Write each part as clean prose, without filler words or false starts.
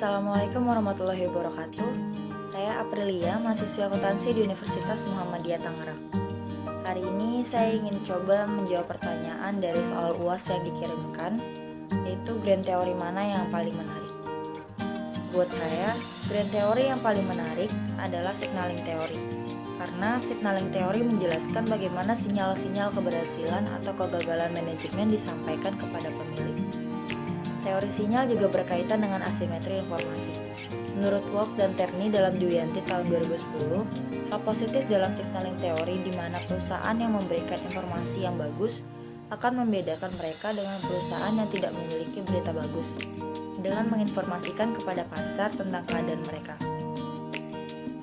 Assalamualaikum warahmatullahi wabarakatuh. Saya Aprilia, mahasiswi akuntansi di Universitas Muhammadiyah Tangerang. Hari ini saya ingin coba menjawab pertanyaan dari soal UAS yang dikirimkan, yaitu grand teori mana yang paling menarik. Buat saya, grand teori yang paling menarik adalah signaling teori, karena signaling teori menjelaskan bagaimana sinyal-sinyal keberhasilan atau kegagalan manajemen disampaikan kepada pemilik. Teori sinyal juga berkaitan dengan asimetri informasi. Menurut Wolf dan Terni dalam Duyanti tahun 2010, hal positif dalam signaling teori di mana perusahaan yang memberikan informasi yang bagus akan membedakan mereka dengan perusahaan yang tidak memiliki berita bagus dengan menginformasikan kepada pasar tentang keadaan mereka.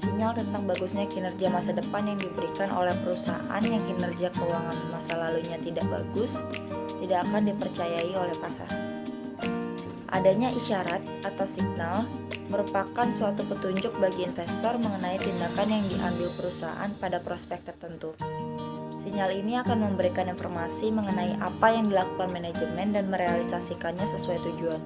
Sinyal tentang bagusnya kinerja masa depan yang diberikan oleh perusahaan yang kinerja keuangan masa lalunya tidak bagus tidak akan dipercayai oleh pasar. Adanya isyarat atau signal merupakan suatu petunjuk bagi investor mengenai tindakan yang diambil perusahaan pada prospek tertentu. Sinyal ini akan memberikan informasi mengenai apa yang dilakukan manajemen dan merealisasikannya sesuai tujuan.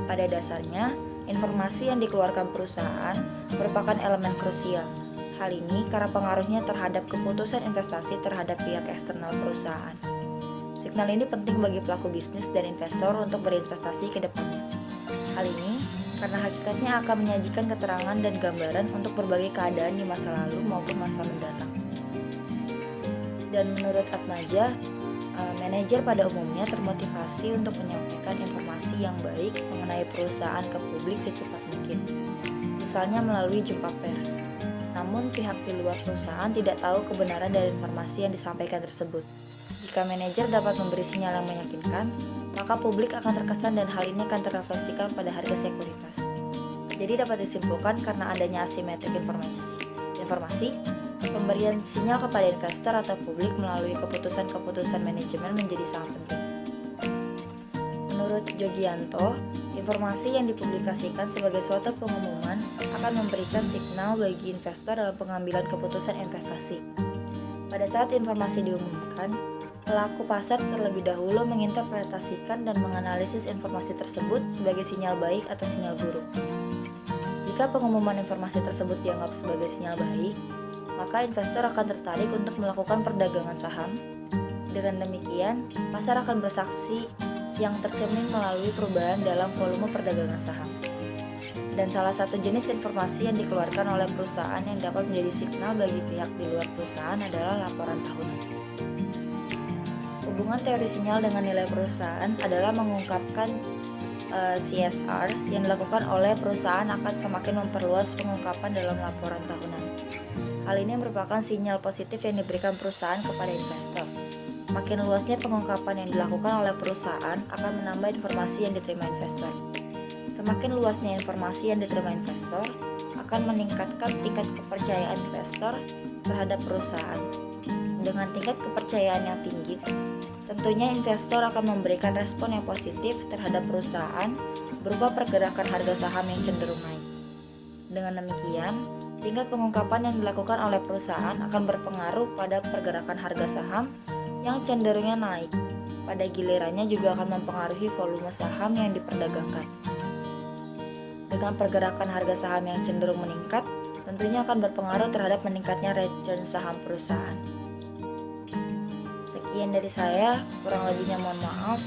Pada dasarnya, informasi yang dikeluarkan perusahaan merupakan elemen krusial. Hal ini karena pengaruhnya terhadap keputusan investasi terhadap pihak eksternal perusahaan. Signal ini penting bagi pelaku bisnis dan investor untuk berinvestasi ke depannya. Hal ini karena hakikatnya akan menyajikan keterangan dan gambaran untuk berbagai keadaan di masa lalu maupun masa mendatang. Dan menurut Atmaja, manajer pada umumnya termotivasi untuk menyampaikan informasi yang baik mengenai perusahaan ke publik secepat mungkin, misalnya melalui jumpa pers. Namun pihak di luar perusahaan tidak tahu kebenaran dari informasi yang disampaikan tersebut. Jika manajer dapat memberi sinyal yang meyakinkan, maka publik akan terkesan dan hal ini akan terrefleksikan pada harga sekuritas. Jadi dapat disimpulkan karena adanya asimetrik informasi, pemberian sinyal kepada investor atau publik melalui keputusan-keputusan manajemen menjadi sangat penting. Menurut Jogianto, informasi yang dipublikasikan sebagai suatu pengumuman akan memberikan signal bagi investor dalam pengambilan keputusan investasi. Pada saat informasi diumumkan, pelaku pasar terlebih dahulu menginterpretasikan dan menganalisis informasi tersebut sebagai sinyal baik atau sinyal buruk. Jika pengumuman informasi tersebut dianggap sebagai sinyal baik, maka investor akan tertarik untuk melakukan perdagangan saham. Dengan demikian, pasar akan bersaksi yang tercermin melalui perubahan dalam volume perdagangan saham. Dan salah satu jenis informasi yang dikeluarkan oleh perusahaan yang dapat menjadi signal bagi pihak di luar perusahaan adalah laporan tahunan. Hubungan teori sinyal dengan nilai perusahaan adalah mengungkapkan CSR yang dilakukan oleh perusahaan akan semakin memperluas pengungkapan dalam laporan tahunan. Hal ini merupakan sinyal positif yang diberikan perusahaan kepada investor. Makin luasnya pengungkapan yang dilakukan oleh perusahaan akan menambah informasi yang diterima investor. Semakin luasnya informasi yang diterima investor akan meningkatkan tingkat kepercayaan investor terhadap perusahaan. Dengan tingkat kepercayaan yang tinggi, tentunya investor akan memberikan respon yang positif terhadap perusahaan berupa pergerakan harga saham yang cenderung naik. Dengan demikian, tingkat pengungkapan yang dilakukan oleh perusahaan akan berpengaruh pada pergerakan harga saham yang cenderungnya naik. Pada gilirannya juga akan mempengaruhi volume saham yang diperdagangkan. Dengan pergerakan harga saham yang cenderung meningkat, tentunya akan berpengaruh terhadap meningkatnya return saham perusahaan. Sekian dari saya, kurang lebihnya mohon maaf.